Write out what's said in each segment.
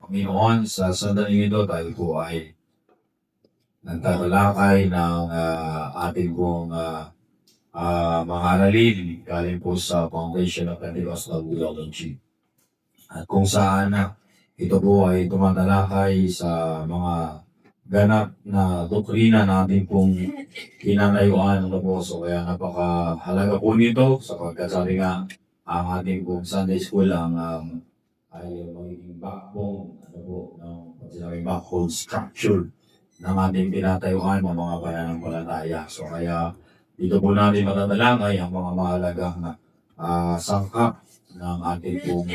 Panginoon, sa sandaling ito tayo po ay nagtatalakay ng ating pong mga aralin galing po sa Foundation of Pentecostal Theology. At kung saan ito po ay tumatalakay sa mga ganap na doktrina natin pong kinanayuan ng po. So kaya napakahalaga po nito sapagkat sabi nga ang ating pong Sunday School ay magiging backbone, sinabing backbone structure ng ating tinatayuan ng mga pananampalataya. So kaya dito po natin matatalakay ang mga mahalagang sangkap ng ating pong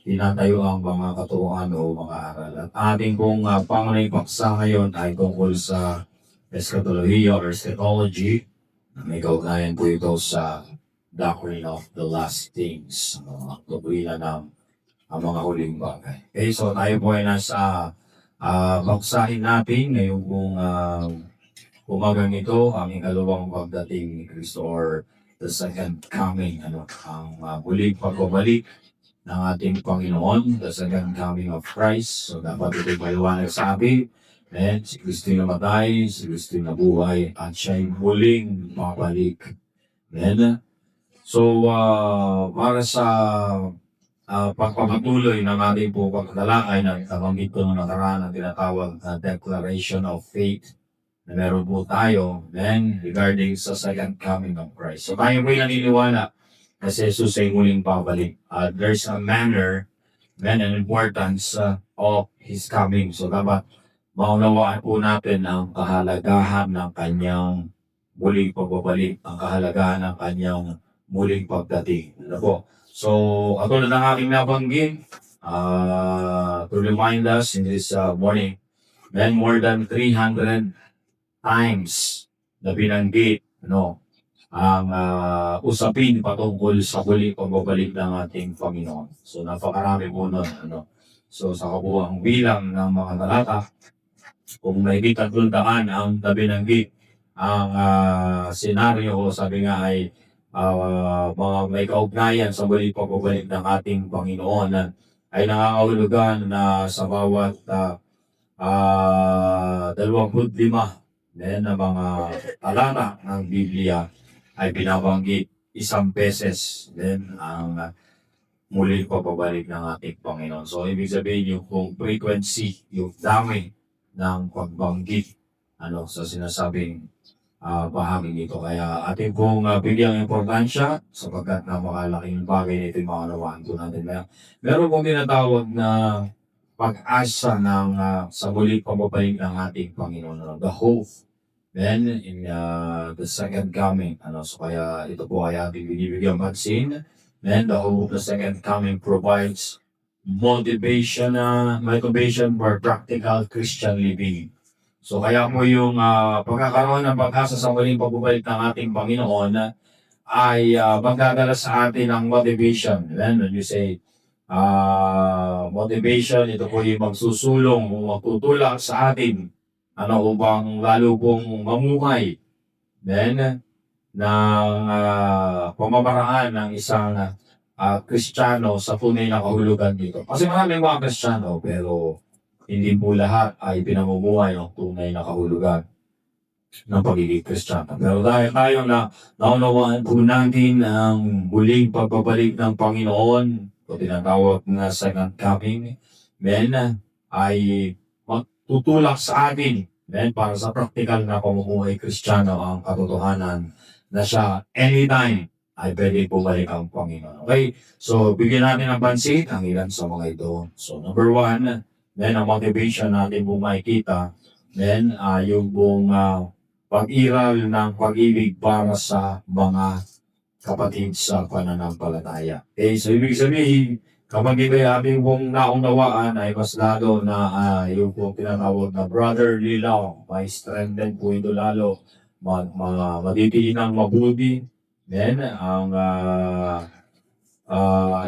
tinatayuan mga katuruan o mga aral. At ating pong pangunahing paksa ngayon ay tungkol sa eschatology or eschatology. May kaugnayan po ito sa doctrine of the last things, doktrina ng ang mga huling bagay. Okay, so tayo po ay nasa baksahin natin ngayong kung umagang ito, ang ikalawang pagdating ni Kristo or the second coming, ang muling pagbabalik ng ating Panginoon, the second coming of Christ. So dapat ito maliwanag sa atin. And si Kristo namatay, si Kristo nabuhay, at siya'y muling mabalik. Amen. So para sa pagpapatuloy ng ating po pagkatalakay na nabanggit ko nung nakaraan ang tinatawag na Declaration of Faith na meron po tayo then regarding sa second coming of Christ. So tayo po'y naniniwala na si Jesus ay muling pabalik. There's a manner and importance of His coming. So dapat maunawaan po natin ang kahalagahan ng kanyang muling pagbabalik, ang kahalagahan ng kanyang muling pagdating. Ano po? So, ako na ng aking nabanggit to remind us in this morning, then more than 300 times na binanggit ang usapin patungkol sa muling pagbabalik ng ating Panginoon. So, napakarami po nun. So, sa kabuuang bilang ng mga talata, kung may kitagundaan ang binanggit, ang senaryo o sabi nga ay mga may kaugnayan sa muling pagbabalik ng ating Panginoon ay nangangahulugan na sa bawat 25 na mga talata ng Biblia ay binabanggit isang beses ang muling pagbabalik ng ating Panginoon. So ibig sabihin yung frequency, yung dami ng pagbanggit sa sinasabing bahagi nito. Kaya ating pong bigyang importansya sapagkat napakalaking bagay nito yung mga nawaan po natin. Meron pong tinatawag na pag-asa ng sa muling pababalik ng ating Panginoon. The hope then in the second coming. So kaya ito po ay ating binibigyan pansin. Then the hope of the second coming provides motivation for practical Christian living. So kaya po yung pagkakaroon ng pag-asa sa muling pagbabalik ng ating Panginoon ay magdadala sa atin ng motivation. Then when you say motivation, ito po yung magsusulong o magtutulak sa atin upang lalo pong mamuhay then ng pamamaraan ng isang Kristiyano sa tunay na kahulugan dito. Kasi maraming mga Kristiyano pero hindi po lahat ay pinamumuhay ng tunay na kahulugan ng pagiging Kristiyano. Pero dahil tayo na naunawaan po natin ang muling pagbabalik ng Panginoon, o tinatawag na second coming, then ay magtutulak sa atin para sa praktikal na pamumuhay Kristiyano ang katotohanan na siya anytime ay pwede bumalik ang Panginoon. Okay? So, bigyan natin ng pansin ang ilan sa mga ito. So, number one, then ang motivation natin po makikita, then yung pong pag-iral ng pag-ibig para sa mga kapatid sa pananampalataya. Okay, so ibig sabihin, kapag ito'y ating pong naunawaan ay mas lalo na yung pong tinatawag na brotherly love, may strengthen po ito lalo, matitiin ng mabuti, then ang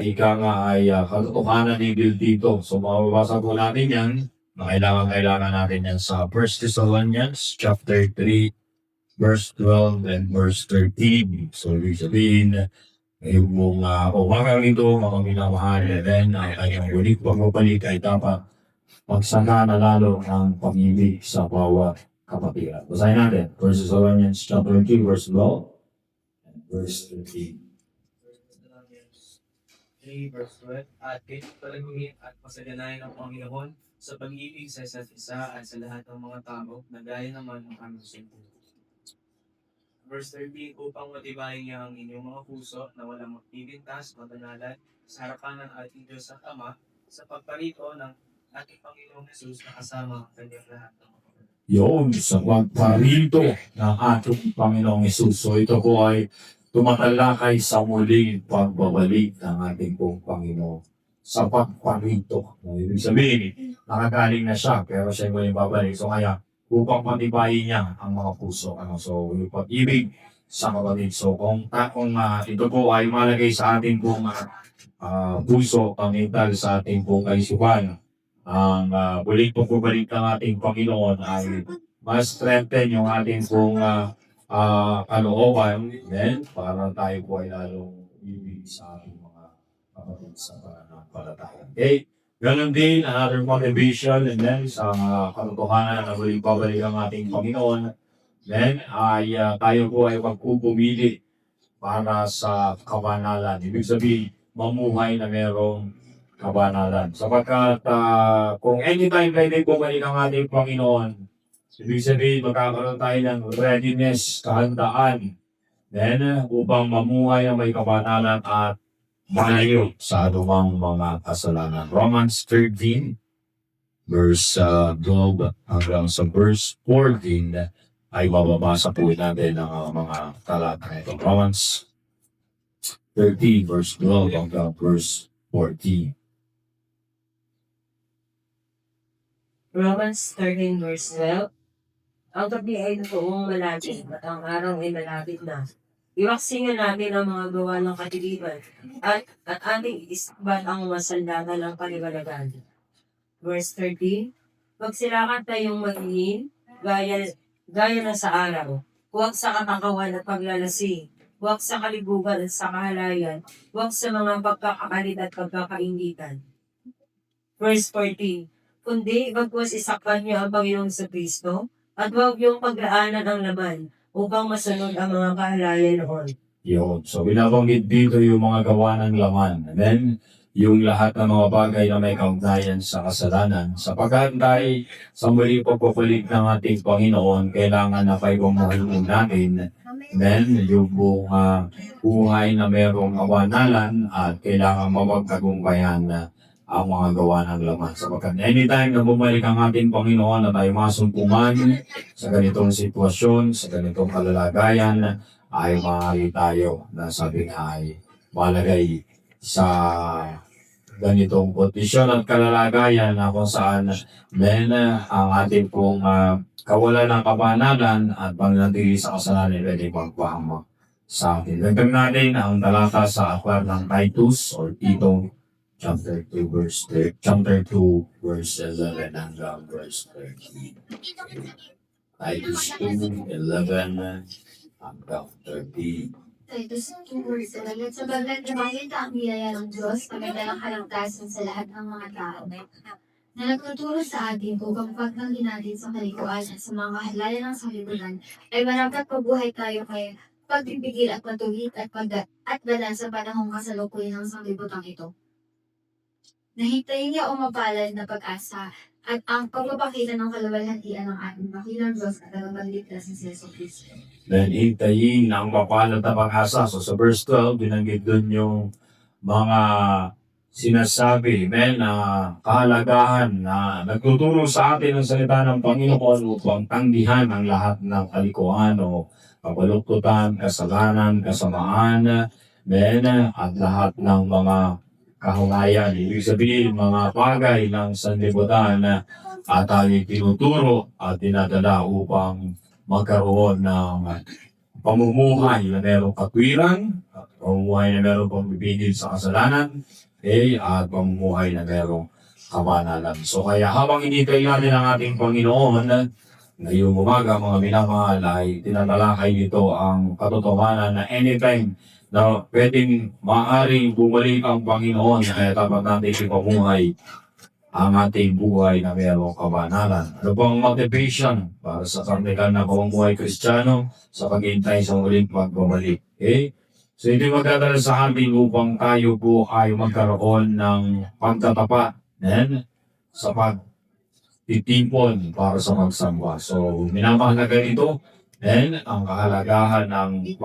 ika nga ay katotohanan ni Bill dito. So mababasa po natin yan. Kailangan natin yan sa 1 Thessalonians chapter 3, verse 12 and verse 13. So ibig sabihin, yung umagang ito, mga minamahal, then ang kanyang ulit pagbabalik ay dapat pagsagana lalo ng pag-ibig sa bawat kapatiran. Basahin natin, 1 Thessalonians chapter 2, verse 12 and verse 13. 3 verse 12, at kayo palagungin at pasaganayan ng Panginoon sa pag-ibig sa isa't isa at sa lahat ng mga tao na gaya naman ng aming siyempre. Verse 13, upang matibayin niya ang inyong mga puso na walang magpipintas, matanalan sa harapan ng ating Diyos at Ama sa pagparito ng ating Panginoong Jesus na kasama ang kanyang lahat ng mga kapatid. Yun, sa pagparito ng ating Panginoong Hesus. So ito po ay tumatalakay sa muling pagbabalik ng ating pong Panginoon sa pagparito. Ibig sabihin, nakagaling na siya, pero siya muling babalik. So kaya, upang matibayin niya ang mga puso. So, yung pag-ibig sa kapatid. So, kung ito po ay malagay sa ating pong puso, ang ital sa ating pong kaisipan, ang muling pagbabalik ng ating Panginoon ay mas strengthen yung ating pong kalooban, then para tayo po ay lalong ibig sa ating mga kapatid sa pananampalataya. Okay? Ganon din, another motivation, and then sa katotohanan na muling babalik ang ating Panginoon, then ay tayo po ay magpupumili para sa kabanalan. Ibig sabihin, mamuhay na merong kabanalan. Sapagkat kung anytime tayo bumalik ang ating Panginoon, ibig sabihin, magkakaroon tayo ng readiness, kahandaan, then upang mamuhay na may kabanalan at malayo sa anumang mga kasalanan. Romans 13, verse 12 hanggang sa verse 14 ay mababasa po natin ang mga talata nito. Romans 13, verse 12 hanggang verse 14. Romans 13 verse 12, ang gabi ay noong malapit at ang araw ay malapit na. Iwaksingan natin ang mga gawa ng katiliban at ating isbat ang masandata ng kaliwanagan. Verse 13, magsilakan tayong magingin gaya na sa araw, huwag sa katakawan at paglalasing, huwag sa kalibugan at sa kahalayan, huwag sa mga pagkakapalit at pagkakaingitan. Verse 14, kundi bagwas isakpan niyo ang Panginoong sa Kristo at huwag niyong paglaanan ang laman upang masunod ang mga kahalayan noon. Yun. So, binabanggit dito yung mga gawa ng laman. And then, yung lahat ng mga bagay na may kaugnayan sa kasalanan. Sa paghantay sa muli pagpapalit ng ating Panginoon, kailangan na paipamuhay mo natin. Then, yung buong buhay na mayroong kabanalan at kailangan mapagtagumpayan na ang mga gawa ng laman. Sapagkat anytime na bumalik ang ating Panginoon na tayo masumpungan sa ganitong sitwasyon, sa ganitong kalalagayan, ay maaari tayo na sabi nga ay malagay sa ganitong kondisyon at kalalagayan na kung saan then ang ating pong kawalan ng kabanalan at pananatili sa kasalanan ay magpahama sa atin. Dagdag natin ang talata sa aklat ng Titus or Tito chapter 2 verse 11 hanggang verse 13. Titus 2:11 hanggang 13. Titus 2 verse 11, sabagat nakakita ang biyaya ng Diyos, pagkadalang kalangtasan sa lahat ng mga tao na nagtuturo sa atin upang pagtanggi natin sa kalikuan at sa mga kahalayan ng sanlibutan ay marapat pabuhay tayo kay pagpipigil at patugit at dalan sa panahong kasalukuyan ng sanlibutan ito. Nahintayin niya o mapalad na pag-asa at ang pagpapakita ng kaluwalhatian ng ating Panginoon Diyos at ang pagligtas ni Jesu Cristo. Then hintayin ang mapalad na pag-asa. So sa verse 12, binanggit dun yung mga sinasabi, na kahalagahan na nagtuturo sa atin ang salita ng Panginoon upang tanggihan ang lahat ng kalikuan o kabaluktutan, kasalanan, kasamaan, at lahat ng mga kahulayan. Ibig sabihin, mga bagay ng sanlibutan at tayo tinuturo at dinadala upang magkaroon ng pamumuhay na merong katwiran, pamumuhay na merong pamibigil sa kasalanan, at pamumuhay na merong kabanalan. So kaya habang hinintay natin ang ating Panginoon, ngayong umaga mga minamahal ay tinatalakay nito ang katotohanan na anytime na pwedeng maaaring bumalik ang Panginoon, kaya dapat natin ipamuhay ang ating buhay na mayroong kabanalan. Ano bang motivation para sa karamihan na pamumuhay Kristiyano sa paghintay sa muling pagbabalik? Okay? So ito magdadala sa atin upang tayo po ay magkaroon ng pagtatapat sa pagtitipon para sa magsamba. So minamahalaga ito ang kahalagahan ng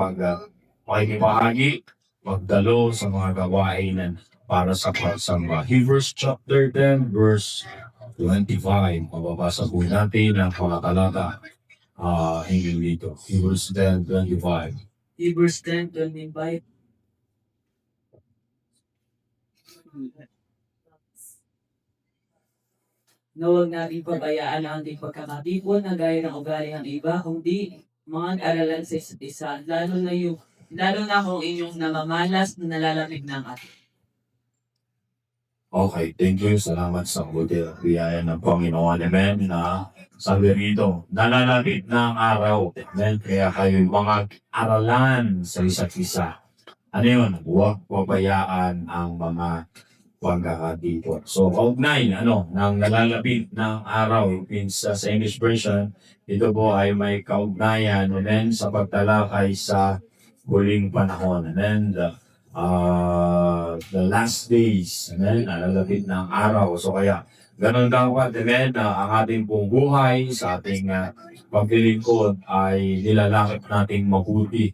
pakikibahagi, pagdalo sa mga gawain para sa pagsamba. Hebrews chapter 10 verse 25. Mababasa po natin ang mga talata hinggil dito. Hebrews 10:25. Hebrews 10:25. Na huwag natin pabayaan ang ating pagkakatipon na gaya ng ugali ng iba, kundi mga aralan sa isa't isa, lalo na kung inyong namamalas na nalalamig ng atin. Okay, thank you. Salamat sa buti at biyaya ng Panginoon. Amen. Na sabi rito, nalalapit na ang araw. Amen. Kaya kayo mga aralan sa isa't isa. Ano yun? Huwag pabayaan ang mga pagkakatipon. So, kaugnay, nang nalalapit ng araw, sa English version, ito po ay may kaugnayan, amen, sa pagtalakay sa huling panahon. Amen. The last days, amen, nalalapit ng araw. So, kaya, ganun dapat, amen, ang ating pong buhay sa ating paglilingkod ay nilalakip nating mabuti.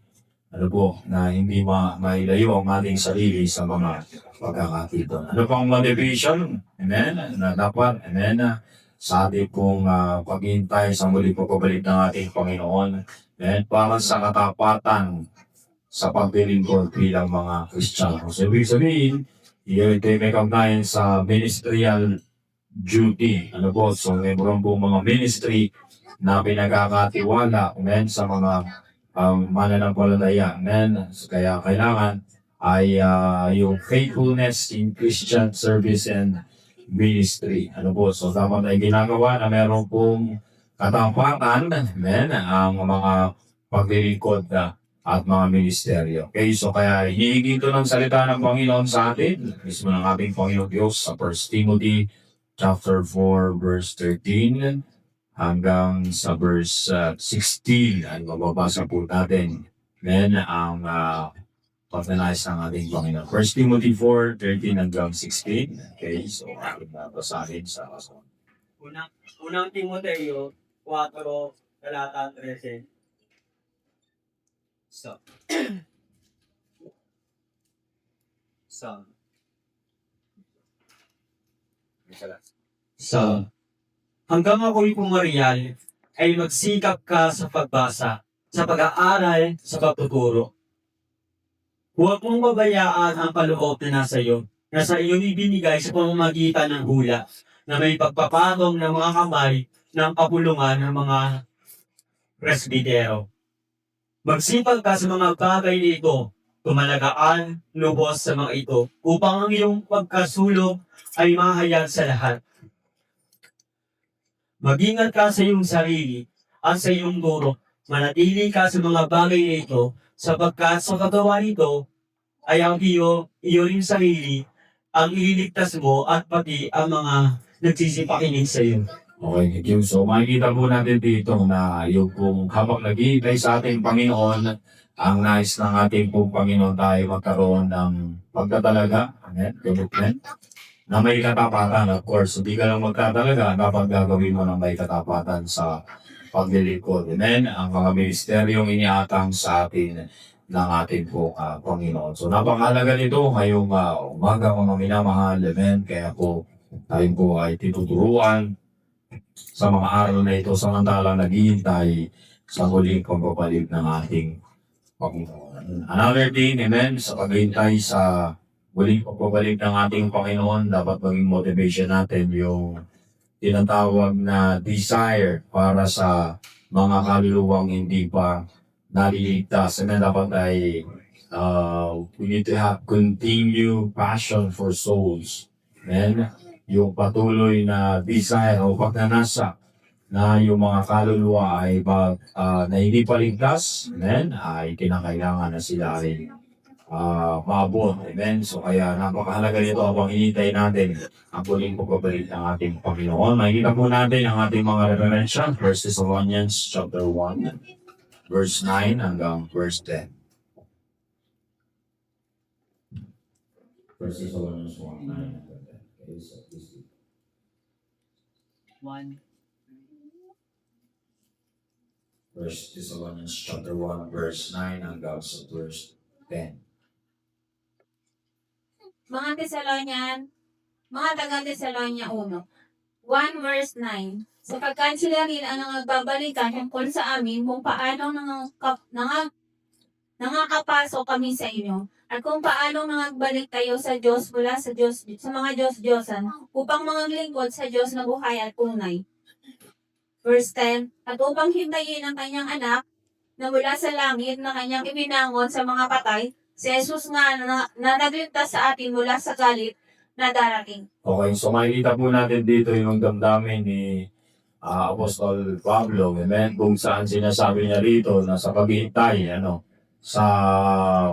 Ano po, na hindi mailayo ang ating sarili sa mga pagkakatipon. Ano pang motivation? Amen? Na dapat, amen, sa ating pong paghintay sa muli pagbabalik ng ating Panginoon. Amen? Para sa katapatan sa paglilingkod bilang mga Kristiyano. So, ibig sabihin, ito ay may kaugnayan sa ministerial duty. Ano po? So, meron po mga ministry na pinagkakatiwala, amen, sa mga mananampalataya. Amen. So, kaya kailangan ay yung faithfulness in Christian service and ministry. Ano po? So, dapat ay ginagawa na meron pong katapatan, amen, ang mga paglilingkod at mga ministeryo. Okay, so kaya hinihingi ito ng salita ng Panginoon sa atin, mismo ng ating Panginoon Diyos sa 1 Timothy chapter 4 verse 13 hanggang sa verse 16. Ay mababasa po natin. Then, ang pagnalayas ng ating Panginoon. 1 Timothy 4:13 hanggang 16. Okay, so ating basahin sa kasunod. Unang Timoteo 4, talata 13. Hanggang ako'y pumarial, ay magsikap ka sa pagbasa, sa pag-aaral, sa pagtuturo. Huwag mong babayaan ang paloob na nasa iyo, na sa iyong ibinigay sa pamamagitan ng hula, na may pagpapatong ng mga kamay ng kapulungan ng mga presbitero. Magsipag ka sa mga bagay nito, tumalagaan, lubos sa mga ito, upang ang iyong pagkasulong ay mahayag sa lahat. Mag-ingat ka sa iyong sarili at sa iyong guro. Manatili ka sa mga bagay na ito, sapagkat sa kagawa nito ay ang iyo rin sarili ang ililigtas mo at pati ang mga nagsisipakinig sa iyo. Okay, thank you. So makikita po natin dito na yung kung habang naghihintay sa ating Panginoon, ang nais ng ating pong Panginoon tayo magkaroon ng pagtatalaga, commitment, na may katapatan. Of course, hindi ka lang magtatalaga, dapat gagawin mo ng may katapatan sa paglilingkod. Amen? Ang mga ministeryong iniatang sa atin ng ating pong Panginoon. So napakahalaga nito ngayong umaga mga minamahal. Amen? Kaya po tayo po ay tinuturuan sa mga araw na ito samantalang naghihintay sa huling pagbabalik ng ating Panginoon. Another thing, amen, sa paghihintay sa huling pagbabalik ng ating Panginoon, dapat maging motivation natin yung tinatawag na desire para sa mga kaluluwang hindi pa naliligtas. And dapat ay we need to have continued passion for souls. Amen? Yung patuloy na desire o pagnanasa na yung mga kaluluwa ay na hindi pa ligtas, amen, ay kinakailangan na sila ay maabot. Amen. So kaya napakahalaga nito habang hinihintay natin ang muling pagbabalik ng ating Panginoon. Makikita po natin ang ating mga referensya. 1 Thessalonians chapter 1, verse 9 hanggang verse 10. 1 Thessalonians 1, 9 hanggang 10. Okay, so please read. 1. 1 Thessalonians chapter 1, verse 9 hanggang sa verse 10. Mga taga-Tesalonia 1 verse 9. Sapagkat sila rin ang nagbabalikan tungkol sa amin kung paano nangakapasok kami sa inyo at kung paano nangagbalik tayo sa Diyos mula sa mga Diyos-Diyosan upang mangaglingkod sa Diyos na buhay at tunay. Verse 10. At upang hintayin ang kanyang anak na mula sa langit na kanyang ibinangon sa mga patay, si Jesus nga na nagligtas sa atin mula sa galit na darating. Okay, so makikita po natin dito yung damdamin ni Apostol Pablo, amen, kung saan sinasabi niya rito na sa paghihintay, sa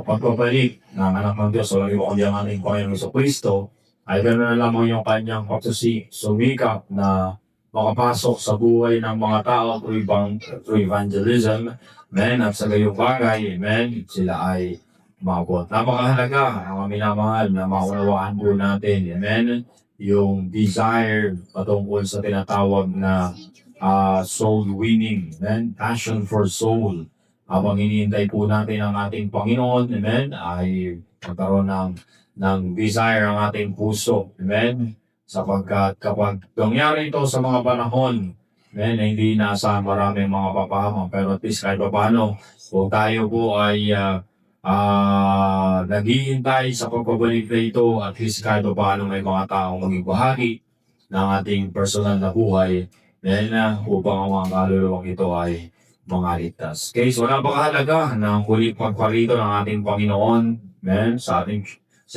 pagbabalik ng anak ng Diyos, o lagi kundi ang ating Panginoon Jesucristo, ay ganoon na lamang yung kanyang sumikap na makapasok sa buhay ng mga tao through evangelism, amen, at sa gayong bagay, amen, sila ay umabot. Napakahalaga, ang minamahal na maunawaan po natin, amen, yung desire patungkol sa tinatawag na soul winning, amen, passion for soul. Habang hinihintay po natin ang ating Panginoon, amen, ay magkaroon ng desire ang ating puso, amen, sapagkat kapag nangyari ito sa mga panahon, amen, na hindi nasa maraming mga papahamang, pero at least kahit paano, kung tayo po ay naghihintay sa pagbabalik na ito, at least kahit paano may mga taong maging bahagi ng ating personal na buhay, then upang ang mga kaluluwang ito ay mga ligtas. Okay, so napakahalaga ng huling pagparito ng ating Panginoon, amen, sa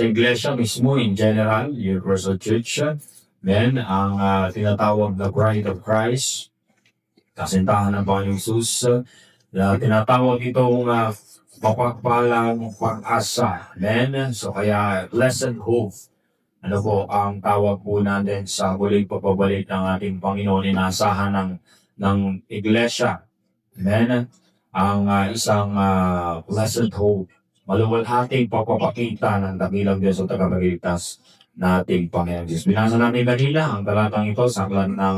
iglesia mismo in general, Universal Church, amen, ang tinatawag na Bride of Christ, kasintahan ng Panginoong Jesus, na tinatawag itong mapagpalang pag-asa. Amen? So kaya, blessed hope. Ano po ang tawag po natin sa muling pagpabalik ng ating Panginoon, inasahan ng iglesia. Amen? Ang isang blessed hope. Maluwalhating pagpapakita ng dakilang Diyos o tagapagligtas na ating Panginoon Diyos. Binasa natin kanina ang talatang ito sa aklat ng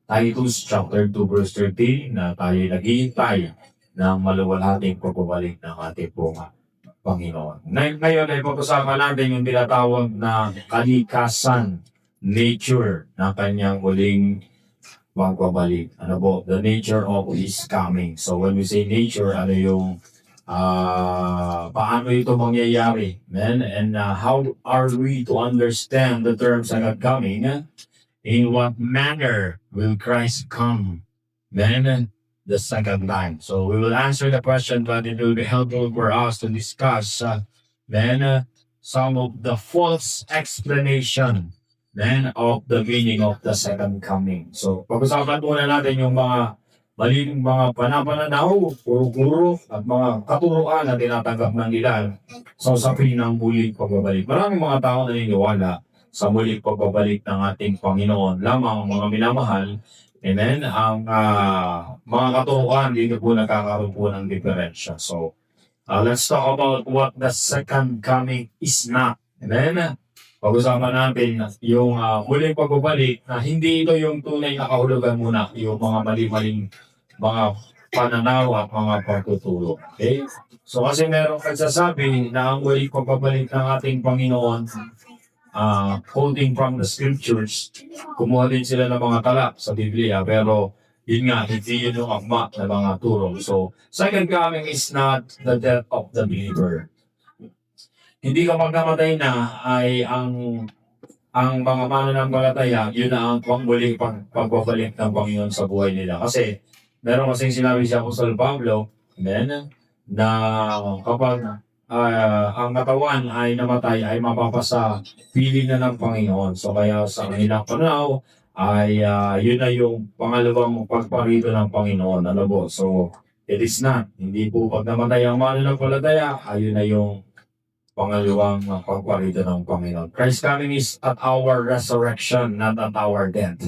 Titus chapter 2 verse 13 na tayo naghihintay ng maluwalhating pagbabalik ng ating Panginoon. Ngayon ay pag-usapan natin yung tinatawag na kalikasan, nature ng kanyang muling pagbabalik. Ano po? The nature of His coming. So when we say nature, ano yung paano ito mangyayari? Amen? And how are we to understand the terms of coming? In what manner will Christ come? Amen? The second time. So we will answer the question, but it will be helpful for us to discuss some of the false explanation of the meaning of the second coming. So pag-usapan muna natin yung mga maling mga panapananaw, puro-puro at mga katuruan na tinatanggap ng ilan sa usapin ng muling pagbabalik. Maraming mga tao naniniwala sa muling pagbabalik ng ating Panginoon. Lamang mga minamahal, amen, ang mga katuruan dito po nagkakaroon po ng diferensya. So, let's talk about what the second coming is not. Amen? Pag-usapan natin yung muling pagbabalik na hindi ito yung tunay na kahulugan muna, yung mga mali-maling mga pananaw at mga pagtuturo. Okay? So, kasi merong nagsasabi na ang muling pagbabalik ng ating Panginoon, quoting from the scriptures, kumuha din sila ng mga tala sa Biblia, pero yun nga, hindi yun yung akma na mga turo. So, second coming is not the death of the believer. Hindi kapag namatay na ay ang mga mananampalataya, yun na ang muling pagbabalik ng Panginoon sa buhay nila. Kasi, meron kasing sinabi si Apostol Pablo, amen, na kapag ang katawan ay namatay ay mapapasa piling na ng Panginoon. So kaya sa kanilang pananaw ay yun na yung pangalawang pagparito ng Panginoon. Ano po? So it is not. Hindi po pag namatay ang mananampalataya, ayun na yung pangalawang pagparito ng Panginoon. Christ's coming is at our resurrection, not at our death.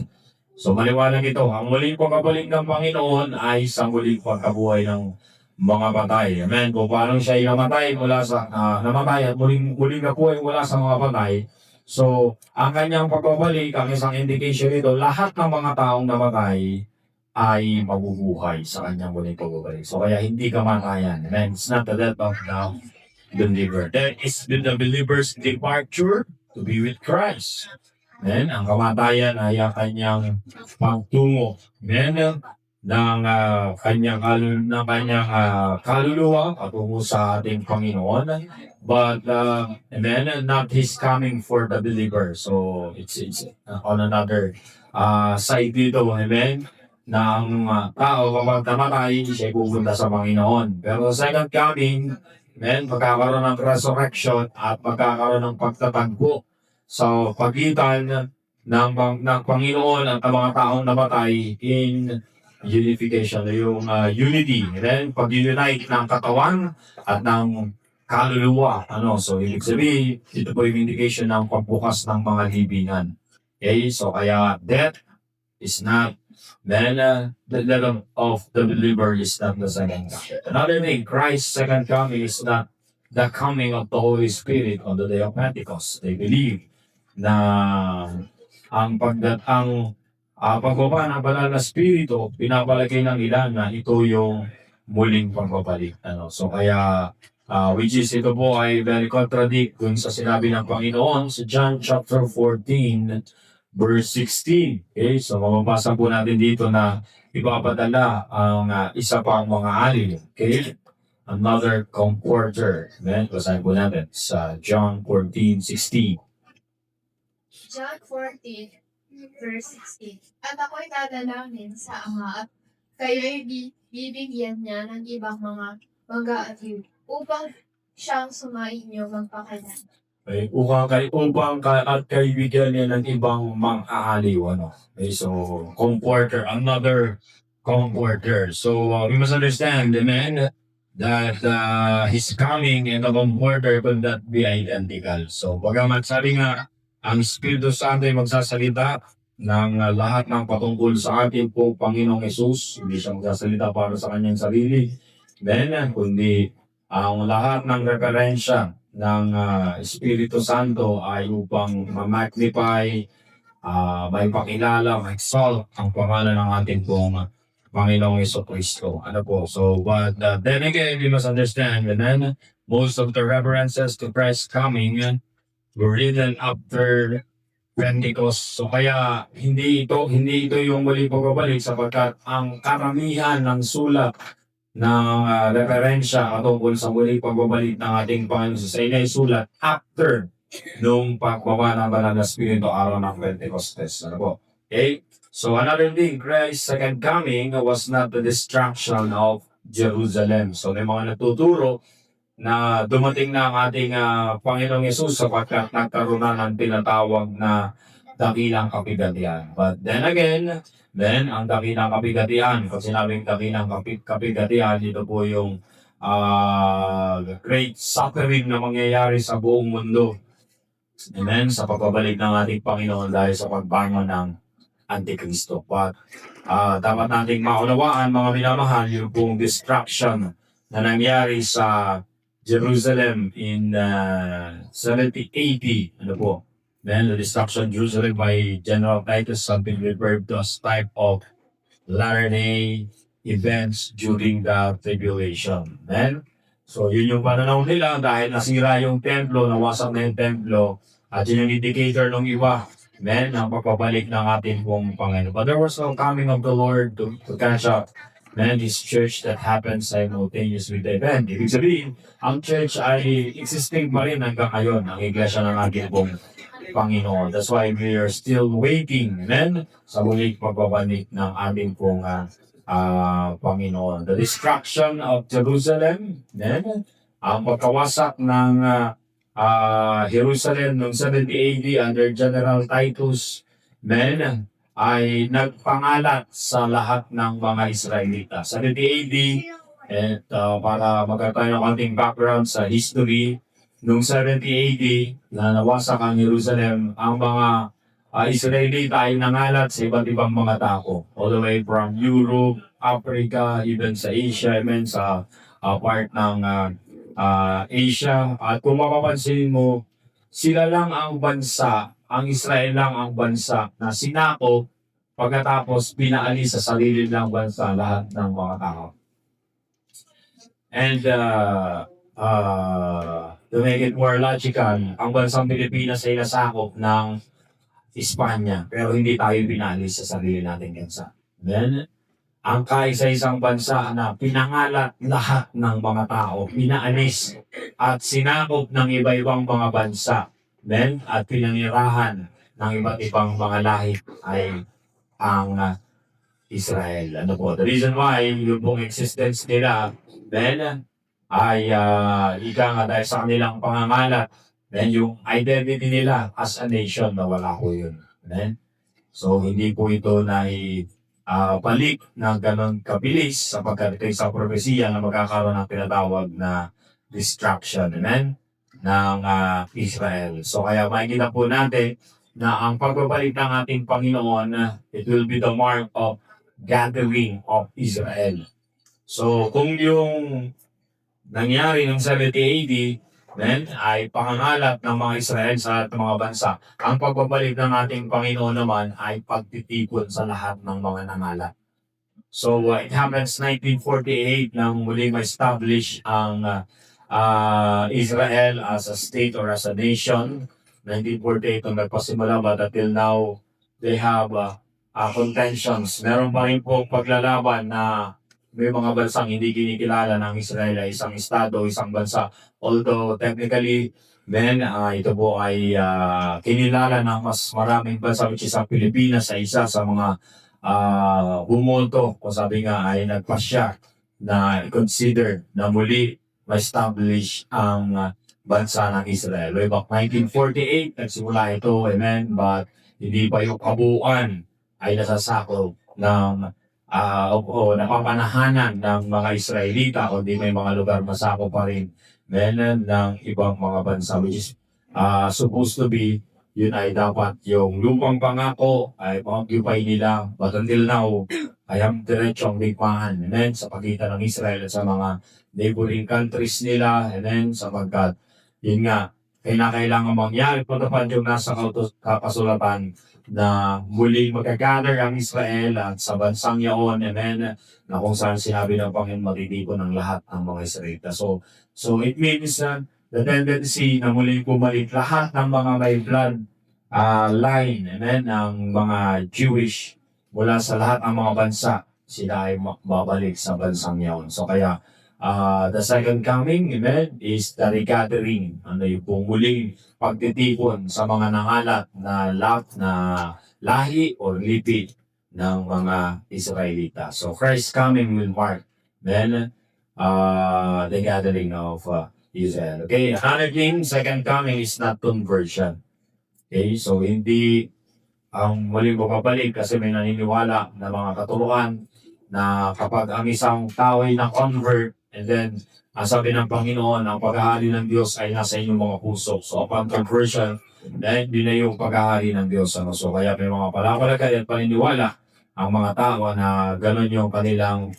So maliwanag ito, ang muling pagkabalik ng Panginoon ay sa muling pagkabuhay ng mga patay. Amen. Kung paano siya namatay mula sa namatay at muling nabuhay mula sa mga patay. So, ang kanyang pagbabalik, ang isang indication nito, lahat ng mga taong namatay ay mabubuhay sa kanyang muling pagbabalik. So, kaya hindi kamatayan. Amen. It's not the death of the believer. That is the believer's departure to be with Christ. Amen. Ang kamatayan ay ang kanyang pagtungo. Amen. Ng kanyang kaluluwa patungo sa ating Panginoon. But and then not his coming for the believer. So it's on another side dito, amen, na ang tao kapag namatay, siya pupunta sa Panginoon. Pero second coming, amen, magkakaroon ng resurrection at magkakaroon ng pagtatagpo sa pagitan ng Panginoon at ang mga taong namatay in unification, yung unity. And then pag-unite ng katawan at ng kaluluwa. So ibig sabihin, ito po yung indication ng pagbukas ng mga libingan. Okay, so kaya death is not, then the death of the believer is not the second coming. Another thing, Christ's second coming is not the coming of the Holy Spirit on the day of Pentecost. They believe na ang pagbaba ng banal na spirito, pinapalagay ng ilan na ito yung muling pagbabalik. So kaya which is ito po ay very contradict dun sa sinabi ng Panginoon sa John chapter 14 verse 16. Okay, so mababasa po natin dito na ipapadala ang isa pang mga alil. Okay, another comforter. Amen, basahin po natin sa John 14:16. John 14, verse 16. At ako'y dadalangin sa Ama at kayo'y bibigyan niya ng ibang mga mag-aaliw upang siyang sumainyo magpakailan. Okay, upang at kaibigan niya ng ibang mang-aaliw. Okay, so comforter, another comforter. So we must understand, amen, that his coming and the comforter will not be identical. So bagamat sabi nga, ang Espiritu Santo ay magsasalita ng lahat ng patungkol sa ating pong Panginoong Hesus. Hindi siya magsasalita para sa kanyang sarili. Then, kundi ang lahat ng referensya ng Espiritu Santo ay upang ma-magnify, may pakilala, ma-exalt ang pangalan ng ating pong Panginoong Jesucristo. So, but then again, we must understand, and then most of the references to Christ's coming were written after Pentecost. So kaya hindi ito yung muli pagbabalik sapagkat ang karamihan ng sulat ng referensya patungkol sa muli pagbabalik ng ating Panginoon sa inay sulat after nung pagbaba ng banal na Espiritu araw ng Pentecostes. Okay? So another thing, Christ's second coming was not the destruction of Jerusalem. So may mga nagtuturo na dumating na ang ating Panginoong Yesus sapagkat nagkaroon na ng tinatawag na dakilang kapigatian. But then again, ang dakilang kapigatian, pag sinabing dakilang kapigatian, ito po yung great suffering na mangyayari sa buong mundo. Amen, sa pagbabalik ng ating Panginoon dahil sa pagbangon ng Antikristo. But dapat nating maunawaan, mga minamahal, yung pong destruction na nangyari sa Jerusalem in 70 AD. Then the destruction of Jerusalem by General Titus, something referred to as type of latter-day events during the tribulation. Then, so yun yung pananaw nila dahil nasira yung templo, nawasak na yung templo, at yun yung indicator ng iba, ang papabalik ng ating pong Panginoon. But there was no coming of the Lord to catch up. This church that happens simultaneous with the event. Ibig sabihin, ang church ay existing pa rin hanggang ngayon, ang iglesia ng ating pong Panginoon. That's why we are still waiting, sa muling pagbabalik ng ating pong Panginoon. The destruction of Jerusalem, ang pagkawasak ng Jerusalem noong 70 AD under General Titus, ay nagpangalat sa lahat ng mga Israelita. 70 AD, para magkakaroon ng konting background sa history, noong 70 AD na nawasak ang Jerusalem, ang mga Israelita ay nangalat sa iba't ibang mga tao. All the way from Europe, Africa, even sa Asia, even sa part ng Asia. At kung mapapansin mo, sila lang ang bansa, ang Israel lang ang bansa na sinakop pagkatapos pinaalis sa sarili lang bansa lahat ng mga tao. And to make it more logical, ang bansang Pilipinas ay nasakop ng Espanya, pero hindi tayo pinalis sa sarili nating bansa. Then, ang kaisa-isang bansa na pinangalat lahat ng mga tao, pinaalis at sinakop ng iba-ibang mga bansa, then, at pinanirahan ng iba't ibang mga lahi ay ang Israel. Ano po? The reason why yung pong existence nila, then, ay ika nga dahil sa kanilang pangangalat, then yung identity nila as a nation, nawala ko yun. Then, so hindi po ito na balik ng ganon kabilis sapagkat ito sa propesiya na magkakaroon ng tinatawag na destruction, amen, ng Israel. So kaya makikita po natin na ang pagbabalik ng ating Panginoon, it will be the mark of gathering of Israel. So kung yung nangyari ng 70 AD, then ay pangangalat ng mga Israel sa lahat ng mga bansa. Ang pagbabalik ng ating Panginoon naman ay pagtitipon sa lahat ng mga nangalat. So it happens 1948 nang muling ma-establish ang Israel as a state or as a nation. 1948 nung nagpasimula, but until now they have contentions. Meron pa rin po paglalaban na may mga bansang hindi kinikilala ng Israel ay isang estado, isang bansa. Although technically, ito po ay kinilala ng mas maraming bansa, which is ang Pilipinas ay isa sa mga bumoto, kung sabi nga ay nagpasya na consider na muli ma-establish ang bansa ng Israel. Way back 1948, nagsimula ito, amen, but hindi pa yung kabuuan ay nasasakop ng napapanahanan ng mga Israelita, kundi may mga lugar masako pa rin ng ibang mga bansa, which is supposed to be, yun ay dapat yung lupang pangako ay ma-occupy nila, but until now ay ang diretsong digmaan, amen, sa pagitan ng Israel at sa mga neighboring countries nila, amen, sapagkat yun nga, kailangan mangyari patupad yung nasa kasulatan na muling magkagather ang Israel at sa bansang yaon, amen, na kung saan sinabi ng Panginoon matitipon ng lahat ng mga Israelita. So it means the tendency na muling bumalik lahat ng mga may blood line, amen, ng mga Jewish mula sa lahat ng mga bansa, sila ay babalik sa bansang yaon. So kaya, the second coming, amen, is the regathering. Ano yung pong muling pagtitipon sa mga nangalat na lahi o lipi ng mga Israelita. So Christ's coming will mark then the gathering of Israel. Okay, another thing, second coming is not conversion. Okay, so hindi ang muling bumabalik kasi may naniniwala na mga katuruan na kapag ang isang tao ay na-convert, and then, ang sabi ng Panginoon, ang paghahari ng Diyos ay nasa inyong mga puso. So, upon conversion, then, di na yung paghahari ng Diyos. Ano? So, kaya may mga palapalagay at paniniwala ang mga tao na gano'n yung kanilang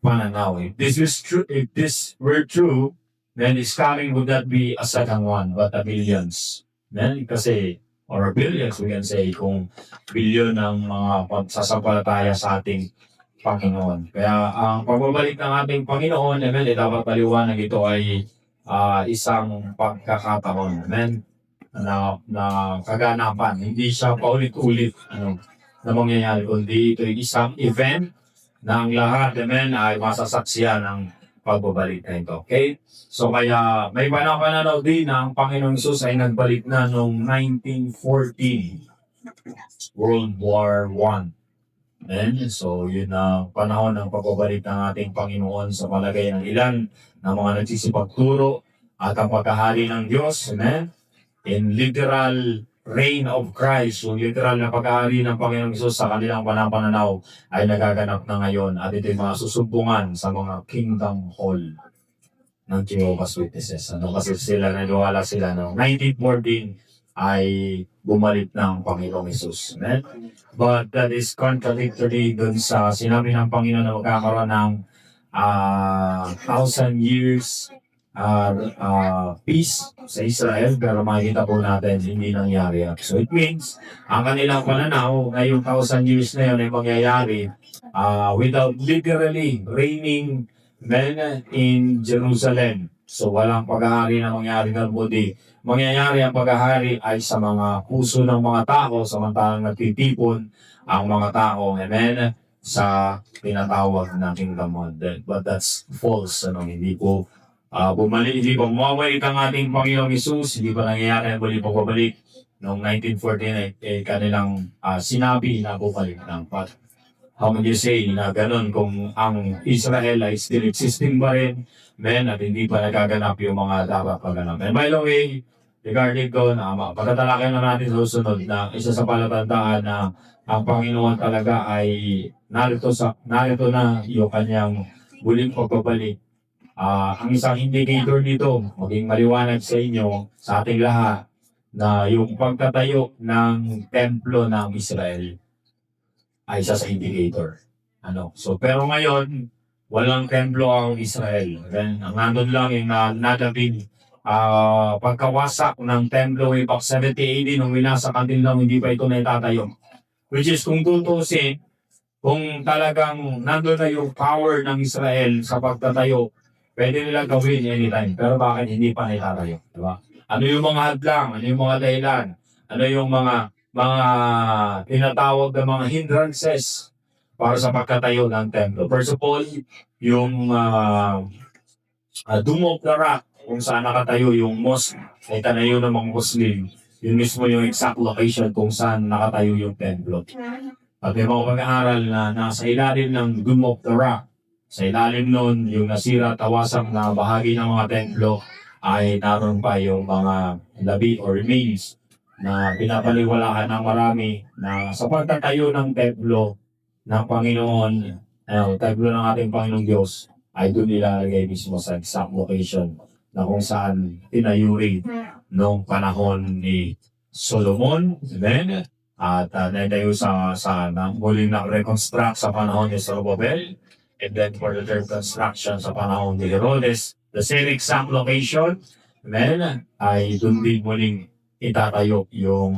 pananaw. If this were true, then His coming would not be a second one, but a billions. Then, kasi, or billions, we can say, kung bilyon ng mga pagsasampalataya sa ating Panginoon. Kaya ang pagbabalik ng ating Panginoon, amen, dapat paliwanag ito ay isang pagkakataon, amen, na kaganapan. Hindi siya paulit-ulit na mangyayari, kundi ito ay isang event na ang lahat, amen, ay masasaksiyan ng pagbabalik na ito. Okay? So kaya may pananaw din na ang Panginoong Hesus ay nagbalik na noong 1914, World War I. Amen. So, yun ang panahon ng pagbabalik ng ating Panginoon sa palagay ng ilan ng mga nagsisipagturo at ang pagkahari ng Diyos. Amen. In literal reign of Christ, yung literal na pagkahari ng Panginoong Hesus sa kanilang pananaw ay nagaganap na ngayon at ito'y mga susumbungan sa mga kingdom hall. ng Jehovah's Witnesses. Ano, kasi sila naniwala sila no 1914 ay bumalik ng Panginoong Hesus. Amen? But that is contradictory dun sa sinabi ng Panginoon na magkakaroon ng 1,000 years peace sa Israel, pero makikita po natin hindi nangyari. So it means ang kanilang pananaw ngayong 1,000 years na yun ay mangyayari without literally reigning men in Jerusalem. So walang paghahari na mangyari ng budi. Mangyayari ang paghahari ay sa mga puso ng mga tao, samantalang nagtitipon ang mga tao, amen, sa tinatawag na kingdom of death. But that's false. Ano, hindi po hindi pa bumabalik ang ating Panginoong Hesus, hindi pa nangyayari ang balik pagbabalik. Noong 1949, kanilang sinabi na bumalik ng pat. How would you say na ganun kung ang Israel ay still existing ba rin, men, at hindi pa nagaganap yung mga dapat paganap. And by the way, regarding ko, pagkatalakay na natin sa susunod na isa sa palatandaan na ang Panginoon talaga ay narito na yung kanyang muling pagbabalik. Ang isang indicator dito, maging maliwanag sa inyo, sa ating lahat, na yung pagtatayo ng templo ng Israel ay isa sa indicator. So, pero ngayon, walang templo ang Israel. Then, ang nandun lang yung nadabing pagkawasak ng templo way back 70 AD nung winasak ang lang, hindi pa ito na itatayo. Which is, kung tutusin, kung talagang nandun na yung power ng Israel sa pagtatayo, pwede nila gawin anytime. Pero bakit hindi pa naitatayo? Diba? Ano yung mga hadlang? Ano yung mga dahilan? Ano yung mga tinatawag na mga hindrances para sa pagkatayo ng templo? First of all, yung Dome of the Rock, kung saan nakatayo yung mosque na itanayo ng mga Muslim. Yun mismo yung exact location kung saan nakatayo yung templo. At may mga pag-aaral na nasa ilalim ng Dome of the Rock, sa ilalim nun, yung nasira tawasan na bahagi ng mga templo ay naroon pa yung mga labi or remains na pinapaliwalaan ng marami na sa pagtatayo ng templo ng Panginoon, templo ng ating Panginoong Diyos, ay doon nilalagay mismo sa exact location na kung saan tinayo rin noong panahon ni Solomon, amen, at natayo sa muling na-reconstruct sa panahon ni Zorobabel, and then for the third construction sa panahon ni Herodes, the same exact location, amen, ay doon din muling itatayo yung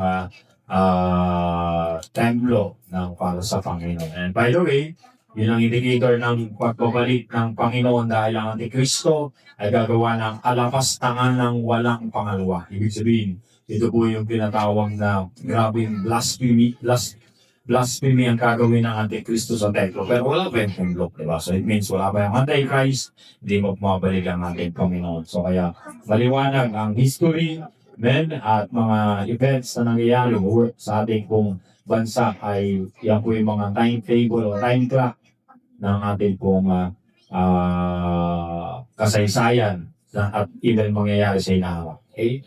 templo ng para sa Panginoon. And by the way, yun ang indicator ng pagbabalik ng Panginoon dahil ang Antikristo ay gagawa ng alapastangan ng walang pangalawa. Ibig sabihin, ito po yung tinatawag na grabing blasphemy ang gagawin ng Antikristo sa templo. Pero wala pa yung templo, diba? So it means wala pa yung Antichrist, hindi mo pumabalik ang ating Panginoon. So kaya maliwanag ang history, men, at mga events na nangyayari sa ating pong bansa ay yan po yung mga timetable o time clock ng ating pong kasaysayan at even mangyayari sa inaharap. Okay?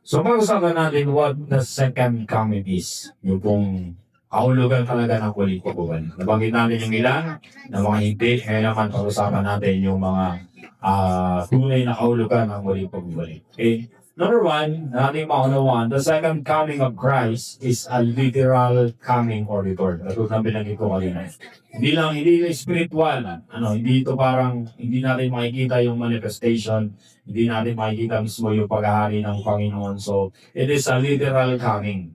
So pag-usapan natin what the second coming is. Yung pong kahulugan talaga ng huling pagbabalik. Nabanggit natin yung ilan na mga hindi. Ngayon naman pag-usapan natin yung mga tunay na kahulugan ng huling pagbabalik. Okay? Number one, natin maunawaan, the second coming of Christ is a literal coming or return. Ito na binanggit ko kanina. Hindi lang spiritual. Hindi ito parang, hindi natin makikita yung manifestation, hindi natin makikita mismo yung paghahari ng Panginoon. So, it is a literal coming.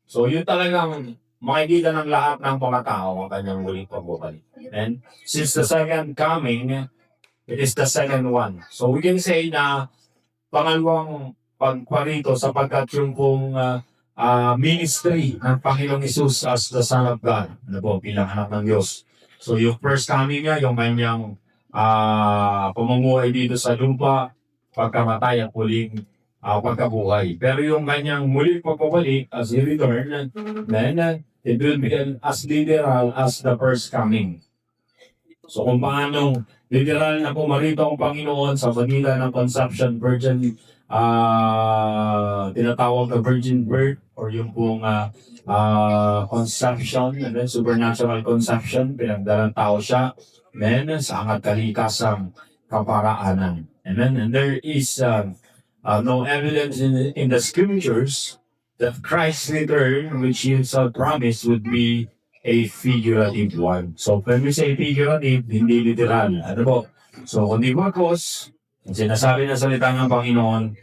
So, yun talagang makikita ng lahat ng mga tao ang kanyang muling pagbabalik. And since the second coming, it is the second one. So, we can say na pangalawang pagparito sapagkat yung pong ministry ng Panginoong Hesus as the Son of God, bilang anak ng Diyos. So yung first coming niya, yung kanyang pamumuhay dito sa lupa, pagkamatay at muling pagkabuhay. Pero yung kanyang muling pagbabalik as he return, then it will be as literal as the first coming. So kung paano literal na pumarito ang Panginoon sa pagitan ng conception, virgin, tinatawag na virgin birth or yung pong conception and then supernatural conception, pinagdalang tao siya, then sa angat kalikasang kaparaanan. Amen. And there is no evidence in the scriptures that Christ's return, which He Himself promised, would be a figurative one. So when we say figurative, hindi literal. Ano po? So kung di Marcos, ang sinasabi na salita ng Panginoon,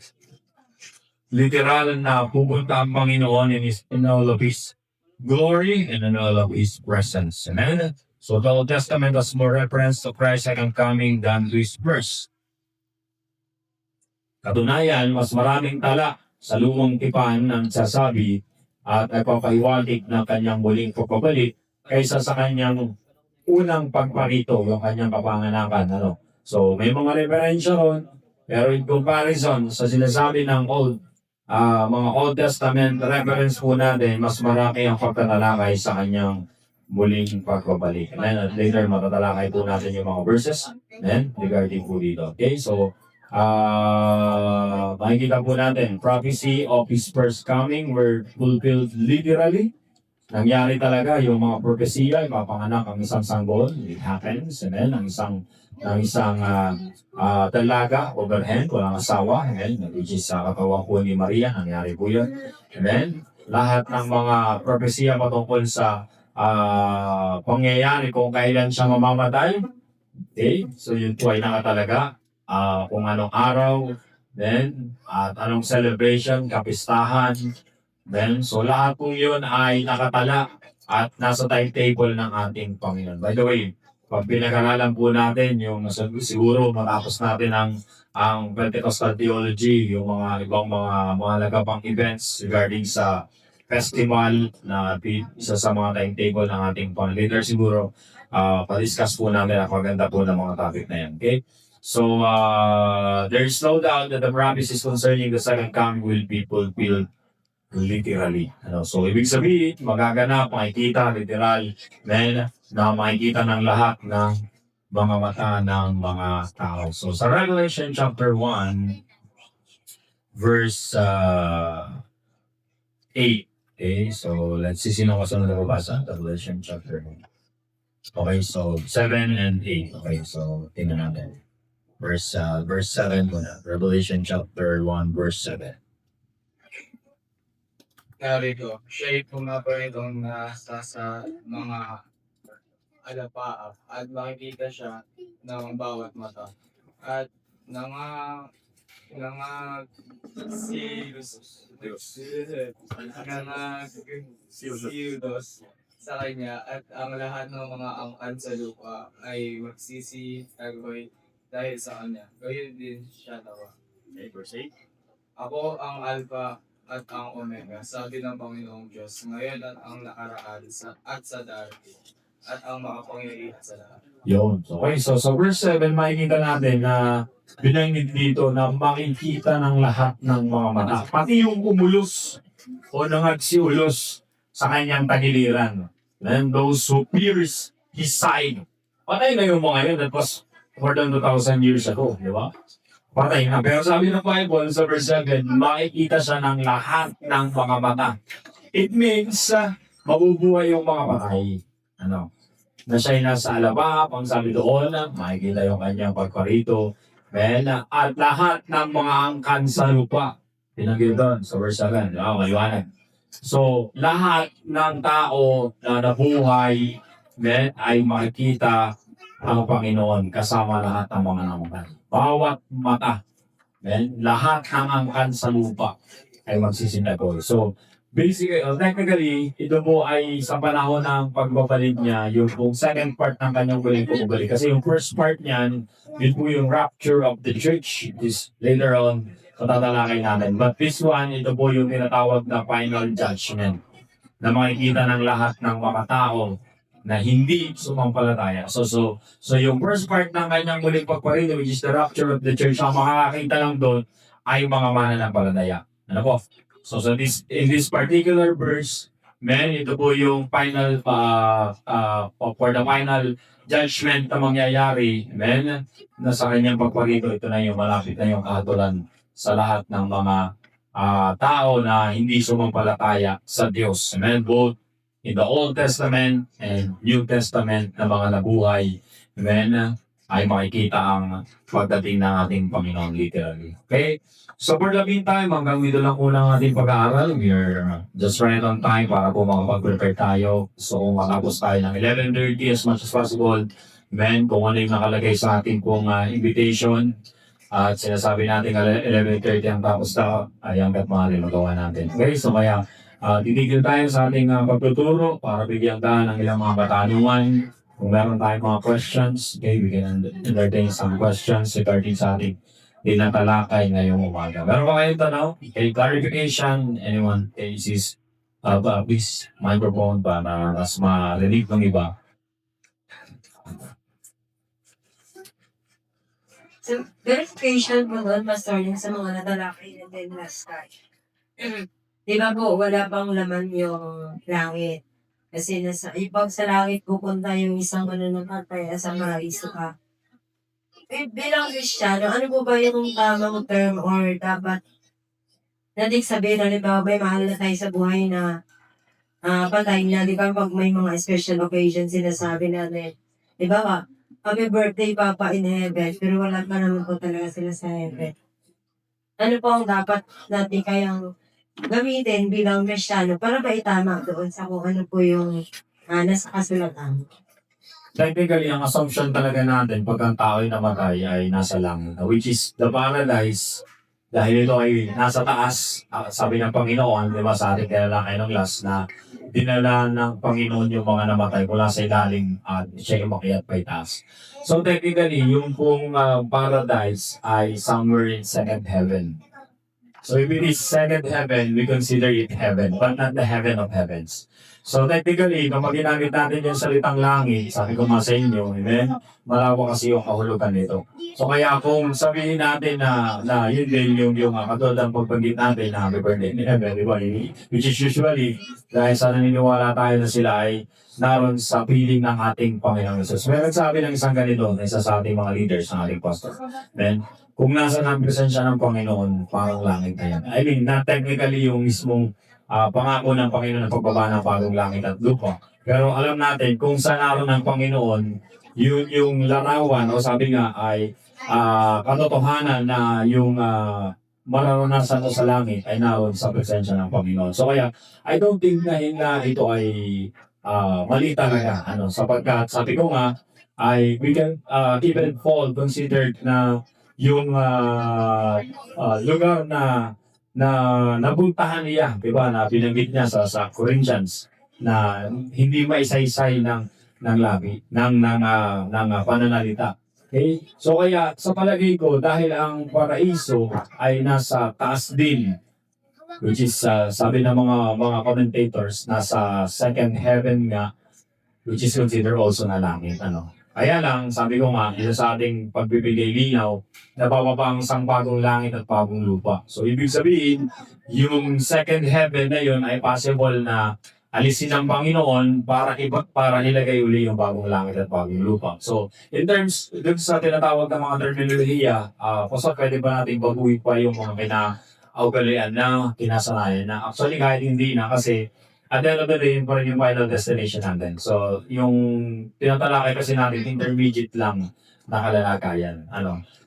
literal na pupunta ang Panginoon in all of His glory and in all of His presence. Amen? So the Old Testament has more reference to Christ's second coming than to His first. Katunayan, mas maraming tala sa lumang tipan ang sasabi at nagpapahiwatig ng kanyang muling pagpabalik kaysa sa kanyang unang pagparito, yung kanyang kapanganakan. Ano? So may mga referensya ron, pero in comparison sa sinasabi ng mga Old Testament reference po natin, mas marami ang pagtatalakay sa kanyang muling pagbabalik. And then later matatalakay po natin yung mga verses then regarding po dito. Okay, so makikita po natin, prophecy of His first coming were fulfilled literally. Nangyari talaga yung mga propesya, ipapanganak ang isang sanggol, it happens, and then ang isang dalaga, overhand, walang asawa, and then, which is sa katawan po ni Maria, nangyari po yun. And then, lahat ng mga propesya patungkol sa pangyayari kung kailan siya mamamatay, okay, so yun po ay nakatalaga. Kung anong araw, then, at anong celebration, kapistahan, then, so lahat po yun ay nakatala at nasa timetable ng ating Panginoon. By the way, pag pinag-aralan po natin, yung siguro matapos natin ang Pentecostal theology, yung mga ibang mga mahalaga pang events regarding sa festival na isa sa mga timetable ng ating Panginoon. Later siguro, pa-discuss po namin ang maganda po ng mga topic na yan. Okay? So, there is no doubt that the promises concerning the second coming will be fulfilled literally. So, ibig sabihin, magaganap, makikita, literal, then, na makikita ng lahat ng mga mata ng mga tao. So, sa Revelation chapter 1, verse 8. Okay, so let's see sino kasunod na babasa. Revelation chapter 1. Okay, so 7 and 8. Okay, so tingnan natin. Verse 7 muna. Revelation chapter 1, verse 7. Narito, siya'y pumaparitong nasa sa mga alapaap at makikita siya ng bawat mata. At silos sa kanya at ang lahat ng mga angkan sa lupa ay magsisitagoy dahil sa kanya. Gayon din siya tawa. Okay, verse 8. Ako ang Alpha at ang Omega, sabi ng Panginoong Diyos, ngayon at ang nakaraan at sa darating, at ang makapangyarihan sa lahat. Yun. Okay, so sa verse 7, makikita natin na binanggit dito na makikita ng lahat ng mga mata. Pati yung umulos o nangagsiulos sa kanyang tagiliran. And those who pierce his side. Patay na yung mga yun. That was more than 2,000 years ago. Di ba? Patay na. Pero sabi ng Bible sa verse 7, makikita siya ng lahat ng mga mata. It means, mabubuhay yung mga patay. Ano? Na siya'y nasa alabap, ang sabi doon, makikita yung kanyang pagparito. At lahat ng mga angkan sa lupa. Pinagil doon sa verse 7. Maliwanag. So, lahat ng tao na nabuhay ay makikita ang Panginoon kasama lahat ng mga namatay. Bawat mata, lahat ng angkan sa lupa ay magsisinagoy. So, basically, technically, ito po ay sa panahon ng pagbabalik niya, yung second part ng kanyang muling pagbabalik. Kasi yung first part niyan, yun po yung rapture of the church. This later on, patatalakay natin. But this one, ito po yung tinatawag na final judgment na makikita ng lahat ng mga tao na hindi sumampalataya. So yung first part ng kanyang muling pagparito, which is the rapture of the church, ang makakakita lang doon ay mga mananampalataya. Ano po? So in this particular verse, ito po yung final, for the final judgment na mangyayari, na sa kanyang pagparito, ito na yung malapit na yung kahatulan sa lahat ng mga tao na hindi sumampalataya sa Diyos. Amen? Both in the Old Testament and New Testament na mga nabuhay. Amen? ay makikita ang pagdating ng ating Panginoon literally. Okay? So for the meantime, hanggang dito lang po ng ating pag-aaral. We are just right on time para po makapag-prepare tayo. So kung matapos tayo ng 11:30 as much as possible, amen, kung ano yung nakalagay sa ating pong invitation, at sinasabi natin 11:30 ang tapos na, ay hanggat maaari magawa natin. Okay, so kaya titigil tayo sa ating pagtuturo para bigyan tayo ng ilang mga katanungan. Kung meron tayong mga questions, okay, we can entertain some questions regarding sa ating tinatalakay ngayong umaga. Meron ba kayong tanong? Okay, clarification, anyone, okay, please, microphone para mas marinig ng iba. So, verification po doon, Pastor, yung sa mga natalakay natin last time. Di ba po, wala pang laman yung langit. Kasi ibang sa langit pupunta yung isang mananampatay sa paraiso ka. Bilang Kristiyano, ano po ba yung tamang term or dapat natin sabihin, halimbawa ba mahal na tayo sa buhay na patay na, di ba pag may mga special occasion sinasabi natin, di ba ba, happy birthday Papa in heaven, pero wala pa naman po talaga sila sa heaven. Ano po ang dapat natin kayang gamitin bilang Kristiyano para ba itama doon sa kung ano po yung nasa kasulatan? Technically, ang assumption talaga natin pag ang tao ay namatay ay nasa langit, which is the paradise. Dahil ito ay nasa taas, sabi ng Panginoon, di ba sa ating kinalakay ng last na dinala ng Panginoon yung mga namatay mula sa ilalim at siya yung makiat pa itaas. So technically, yung pong paradise ay somewhere in second heaven. So if it is second heaven, we consider it heaven, but not the heaven of heavens. So technically, kapag ginamit natin yung salitang langit, sabi ko nga sa inyo, amen, malawak kasi yung kahulugan nito. So kaya kung sabihin natin na yun din yung katulad ng pagbanggit natin na happy birthday in heaven, di ba? Which is usually, dahil sa naniniwala tayo na sila ay naroon sa piling ng ating Panginoon Jesus. May nagsabi ng isang ganito na isa sa ating mga leaders, ng ating pastor. Amen. Kung nasa ng presensya ng Panginoon, parang langit na yan. I mean, not technically yung mismong pangako ng Panginoon ng pagbaba ng bagong langit at lupa. Pero alam natin, kung saan naroon ng Panginoon, yun yung larawan, o sabi nga ay katotohanan na yung mararanasan mo sa langit ay naroon sa presensya ng Panginoon. So kaya, I don't think na ito ay mali talaga. Sapagkat sabi ko nga, ay we can even fall considered na yung lugar na nabuntahan niya, di ba, na binanggit niya sa Corinthians na hindi maisaysay ng labi, ng pananalita. Okay? So kaya sa palagay ko, dahil ang paraiso ay nasa taas din, which is sabi ng mga commentators, nasa second heaven nga, which is considered also na langit. Kaya lang, sabi ko nga, isa sa ating pagbibigay linaw, nabababa ang isang bagong langit at bagong lupa. So, ibig sabihin, yung second heaven na yun ay possible na alisin ng Panginoon para ilagay uli yung bagong langit at bagong lupa. So, in terms, dun sa tinatawag ng mga terminolohiya, kung pwede ba natin baguhin pa yung mga kinaugalian na kinasanayan na actually kahit hindi na kasi at the end of the day, yun pa rin yung final destination natin. So, yung tinatalakay kasi natin, intermediate lang na kalalagayan.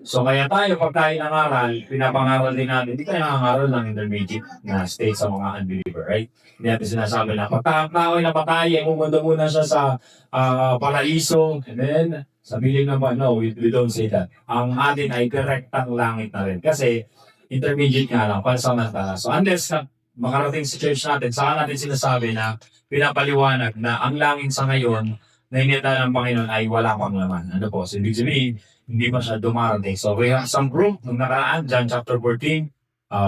So, kaya tayo, pag tayo nangaral, pinapangaral din natin, hindi tayo nangaral ng intermediate na state sa mga unbeliever, right? Hindi natin sinasabi na, pag tao ay napatay, pumunta muna siya sa paraiso, and then, sa piling naman, no, we don't say that. Ang atin ay direktang langit na rin. Kasi, intermediate nga lang, pansamantala. So, unless makarating sa church natin, saka natin sinasabi na pinapaliwanag na ang langit sa ngayon na inita ng Panginoon ay wala pang laman. So, ibig sabihin, hindi pa siya dumarating. So, we have some proof nung nakaraan, John chapter 14,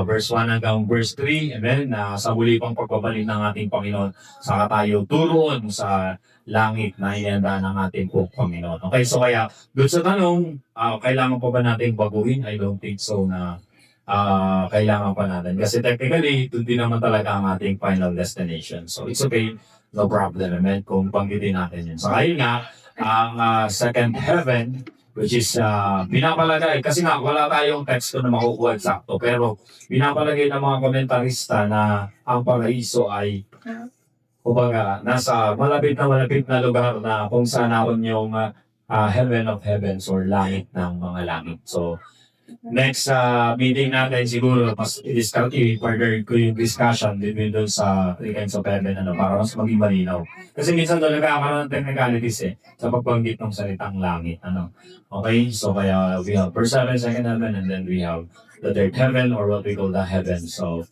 verse 1 hanggang verse 3, amen, na sa muli pang pagbabalik ng ating Panginoon, saka tayo turoon sa langit na inihanda ng ating Panginoon. Okay, so kaya, doon sa tanong, kailangan pa ba natin baguhin? I don't think so na kailangan pa natin. Kasi technically, doon din naman talaga ang ating final destination. So, it's okay. No problem. Amen? Kung banggitin natin yun. So, ayun nga, ang second heaven, which is pinapalagay, kasi nga, wala tayong text na makukuha eksakto. Pero, pinapalagay ng mga komentarista na ang paraiso ay, kumbaga, nasa malapit na lugar na kung saan naroon yung heaven of heavens or langit ng mga langit. So, next meeting natin siguro mas i-further ko yung discussion din doon sa three kinds of heaven para mas maging malinaw. Kasi minsan doon nagkakaroon ng technicalities sa pagbanggit ng salitang langit. Okay? So kaya we have first heaven, second heaven, and then we have the third heaven or what we call the heavens of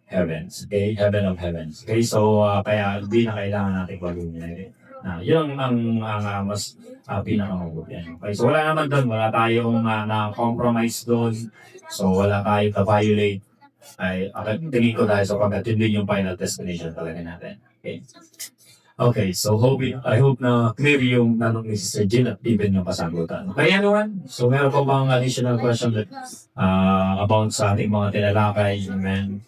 heavens. Okay? Heaven of heavens. Okay? So kaya hindi na kailangan natin baguhin yun. Yun ang mas pinakamabuti. Okay, so wala naman doon, wala tayong na-compromise doon. So wala tayong na-violate. Tingin ko dahil sa pagkat yun din yung final destination talaga natin. Okay. Okay, so I hope na clear yung tanong ni Sister Jill at even yung kasagutan. Okay, anyone? So meron po bang additional question that, about sa ating mga tinalakay? Amen.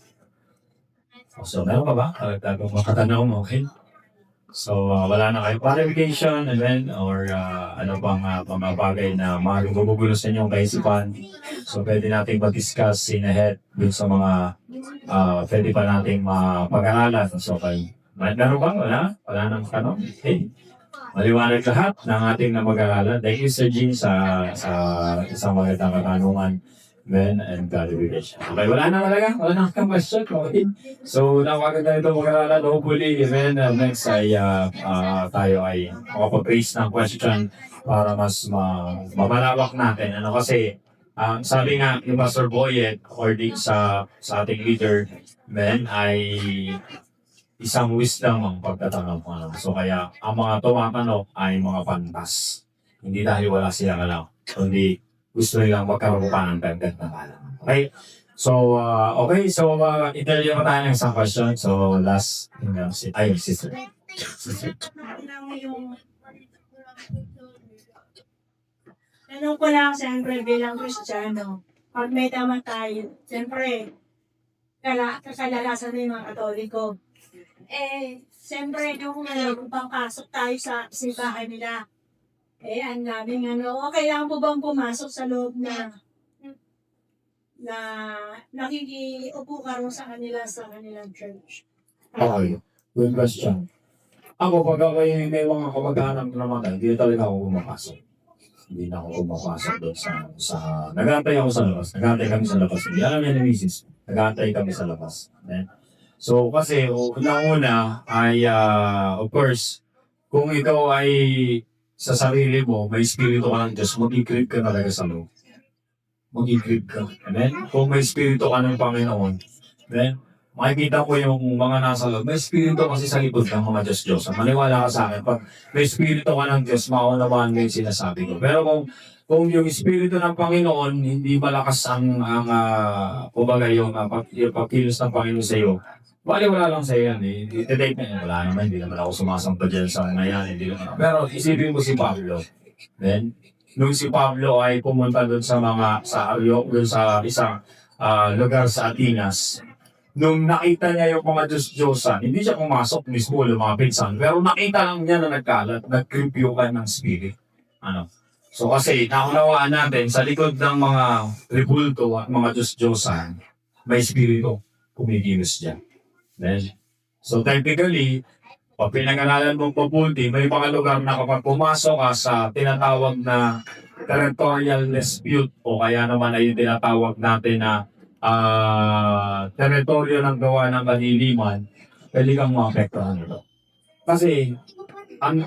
So meron pa ba? Karagdag mga katanong, okay? So, wala na kayo clarification, amen, or ano pang mga bagay na magugulo sa inyong kaisipan. So, pwede nating mag-discuss in ahead dun sa mga pwede pa nating pag-aralan. So, meron bang? Wala nang tanong? Okay. Maliwanag lahat ng ating na mag-aralan. Thank you, Sir Jean, sa isang magandang katanungan. Men and clarification. Okay, wala na talaga. Wala na kang question. Okay. So, napakaganda ito mag-aralan. Hopefully, even next ay tayo ay makapag-raise ng question para mas mamalawak natin. Kasi, sabi nga ni Pastor Boyet or sa ating leader, men, ay isang wisdom ang pagtatanong. So, kaya ang mga tumatanong ay mga pantas. Hindi dahil wala silang alam. Kundi gusto nilang magkaroon pa ng dagdag na alam. Okay? So, interview pa tayo ng isang question. So, last, sister. Tanong ko lang, siyempre, bilang Kristiyano, pag may tayo, siyempre, kakalalasan ng mga Katoliko. Siyempre, yung pangpasok tayo sa simbahan nila, ang daming okay lang po bang pumasok sa loob na nakikiupo ka rin sa kanilang church? Okay. Good question. Ako, pag ako may mga kamag-anak naman, hindi talaga ako pumapasok. Hindi na ako pumapasok doon sa nag-aantay ako sa labas. Nag-aantay kami sa labas. Hindi alam niya ni Mrs. Nag-aantay kami sa labas. So, kasi, una ay, of course, kung ikaw ay sa sarili mo, may espiritu ka ng Diyos, mag-i-grip ka talaga sa loob. Mag-i-grip ka. Amen? Kung may espiritu ka ng Panginoon, then, makikita ko yung mga nasa loob. May espiritu kasi sa likod ng mga Diyos-Diyos. Maniwala ka sa akin, pag may espiritu ka ng Diyos, maunawaan mo yung sinasabi ko. Pero kung yung espiritu ng Panginoon, hindi malakas kumbaga yung pagkilos ng Panginoon sa iyo, bali wala lang sa yan i-date na yan. Wala naman, hindi naman ako sumasamba dyan sa mga yan. Hindi naman. Pero isipin mo si Pablo. Then, nung si Pablo ay pumunta doon sa isang lugar sa Atenas, nung nakita niya yung mga Diyos-Diyosan, hindi siya pumasok mismo, lumapit saan. Pero nakita lang niya na nagkalat, nagkrimpyukan ng spirit. So kasi, naunawaan natin, sa likod ng mga tribulto at mga Diyos-Diyosan, may spirito kumikilos dyan. So technically, pag pinag-aralan mong mabuti, may mga lugar na kapag pumasok ka sa tinatawag na territorial dispute o kaya naman ay tinatawag natin na teritoryo ng gawa ng kaniliman, pwede kang maapektuhan ito. Kasi, ang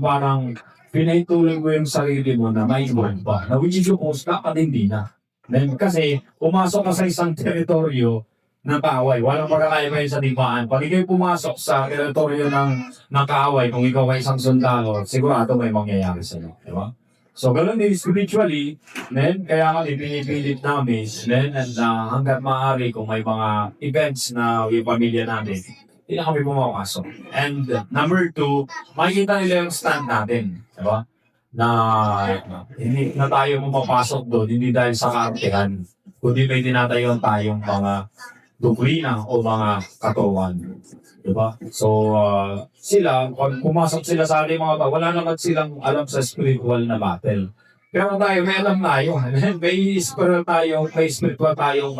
parang pinahituloy mo yung sarili mo na may iwan pa, na which is supposed dapat hindi na. Then, kasi, pumasok ka sa isang teritoryo ng kaaway. Walang pagkakaiba yun sa digmaan. Pag ikaw pumasok sa teritoryo ng kaaway, kung ikaw ay isang sundalo, sigurado may mangyayari sa iyo. Diba? So, ganun din spiritually, kaya kami pinipilit namin, and hanggat maaari kung may mga events na yung pamilya namin, hindi na kami pumapasok. And number 2, makikita nila yung stand natin. Diba? Na hindi na tayo pumapasok doon, hindi dahil sa kaartehan, kundi may tinatayong tayong mga doktrina o mga katawan. Diba? So, sila, pag pumasok sila sa ating mga wala naman silang alam sa spiritual na battle. Pero tayo, may alam tayo. May spiritual tayong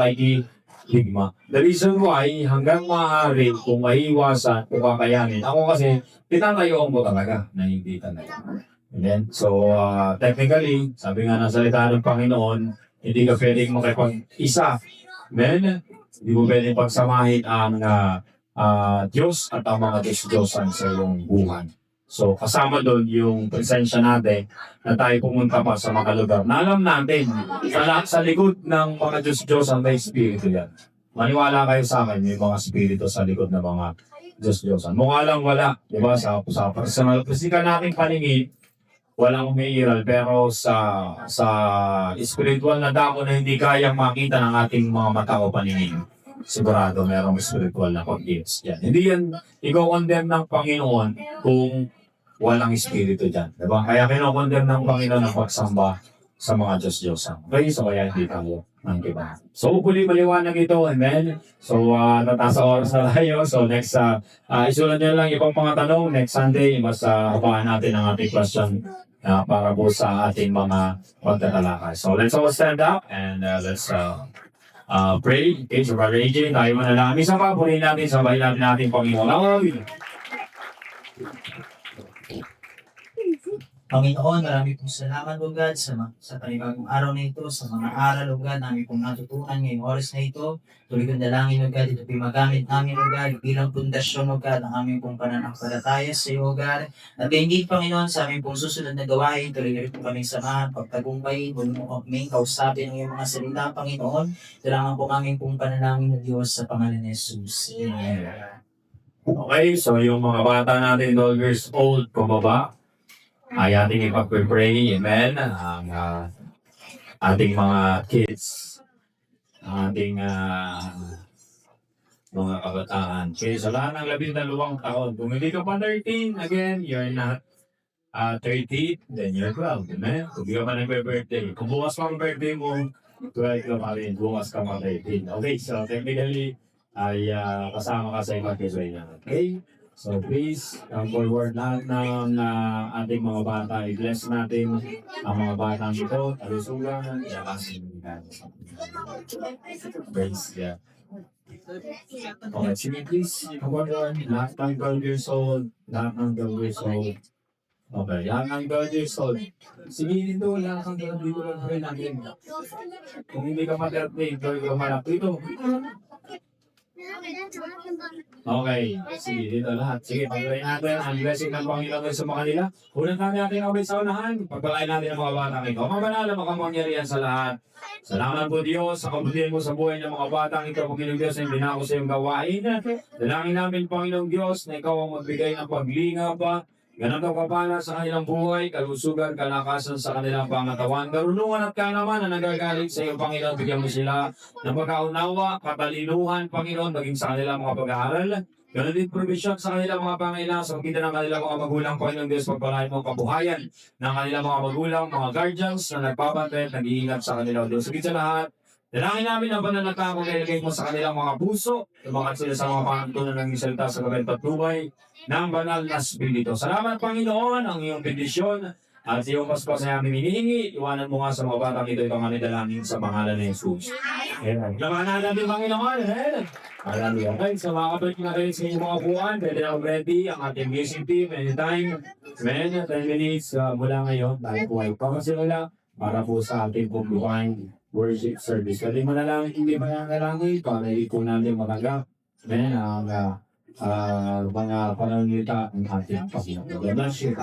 higma. The reason why, hanggang maaari, kung maiiwasan, kung kakayanin. Ako kasi, tinatayo mo talaga na hindi talaga. Amen. So, technically, sabi nga ng salita ng Panginoon, hindi ka pwedeng makipag-isa. Amen. Hindi mo pwedeng pagsamahin ang Diyos at ang mga Diyos-Diyosan sa iyong buhay. So, kasama doon yung presensya natin na tayo pumunta pa sa mga lugar na alam natin, sa likod ng mga Diyos-Diyosan may Espiritu yan. Maniwala kayo sa akin, may mga Espiritu sa likod ng mga Diyos-Diyosan. Mukha lang wala, di ba? Sa personal, physical nating paningin, walang umiiral, pero sa spiritual na dako na hindi kayang makita ng ating mga mata o paningin, sigurado merong spiritual na pag-gifts dyan. Hindi yan i-condemn ng Panginoon kung walang espiritu dyan. Diba? Kaya kinokondemn ng Panginoon ang pagsamba sa mga Diyos-Diyosan. Okay? So, kaya hindi tayo ng iba. So, hopefully, maliwanag ito. Amen? So, natasa oras na tayo. So, next, isulat nyo lang ibang mga tanong. Next Sunday, mas habaan natin ang ating question para po sa ating mga pagtatalakay. So, let's all stand up and let's pray. Okay, so Brother AJ, tayo manalangin. Isa pa, punin natin, sabay natin ating Panginoon. Hallelujah! Panginoon, marami pong salamat, O God, sa panibagong araw na ito, sa mga aral, O God, namin pong natutunan ngayong oras na ito. Tuloy kong dalangin, O God, ito po'y magamit namin, O God, bilang pundasyon, O God, ang aming pong pananampalataya sa iyo, O God. At hindi, Panginoon, sa aming pong susunod na gawain, tuloy na rin po kaming samahan, pagtagumpay, muli mo kaming kausapin ng iyong mga salita, Panginoon. Kailangan po kaming pong panalangin ng Diyos sa pangalan ni Jesus. Amen. Okay, so yung mga bata natin, 12 years old, pababa, ay ating ipag-pray, amen, ang ating mga kids, ang ating mga kabataan. Okay, sa lahat ng 12 taon, kung hindi ka pa 13, again, you're not 30, then you're 12, amen? Kung hindi ka pa nagpe-birthday, kung bukas pa ang birthday mo, 12 ka pa rin, bukas ka pa 13. Okay, so technically, ay kasama ka sa ipag-pray na. Okay? So please, come forward lahat ng ating mga bata. I-bless natin ang mga bata ito. Kalusugan, yakasin natin. Praise God. Okay, sige please, come forward. Lahat ng 12 years old. Lahat ng 12 years old. Okay, lahat ng 12 years old. Sige dito, lahat ng 12 dito lang rin natin. Kung hindi ka ma-30, ikaw ka malak dito. Okay, sige, dito lahat. Sige, pag-pray natin ang blessing ng Panginoon sa mga kanila. Unang kami natin away sa unahan. Pagpalain natin ang mga batang ito. Mamanala, makamangyarihan sa lahat. Salamat po Diyos sa kabutihan mo sa buhay ng mga batang ito. Panginoong Diyos na hindi na ako sa iyong gawain. Dalangin namin, Panginoong Diyos, na ikaw ang magbigay ng paglingap pa. Ganun daw kapala sa kanilang buhay, kalusugan, kalakasan sa kanilang pangatawan. Karunungan at kaalaman na nagagaling sa iyong Panginoon. Bigyan mo sila ng pagkaunawa, katalinuhan, Panginoon, maging sa kanilang mga pag-aaral. Ganun din provision sa kanilang mga pangailangan sa pagitan ng kanilang mga magulang, Panginoon Diyos, pagpalain mo ang kabuhayan ng kanilang mga magulang, mga guardians na nagpapantay at nag-iingat sa kanilang Diyos. Sagit sa lahat, dalangin namin ang pananatang kung ilagay mo sa kanilang mga puso, lumakat sila sa mga pangantunan ng isalita sa gabay at buhay ng banal na Espiritu. Salamat, Panginoon, ang iyong bendisyon at iyong paspas na aming hinihingi. Iwanan mo nga sa mga batang ito itong aming dalangin sa pangalan ni Jesus. Amen. Labanan natin, Panginoon. Amen. Hallelujah. Okay, sa mga kapatid na rin sa inyong mga buwan, pwede na ready ang ating music team anytime. Amen. 10 minutes mula ngayon. Dahil po ay pakasimula para po sa ating pumbukain worship service. Pwede mo na lang, hindi ba nga nalangin para hindi po natin matanggap. Amen. Ang mga pananalita ng ating Panginoon. God bless you.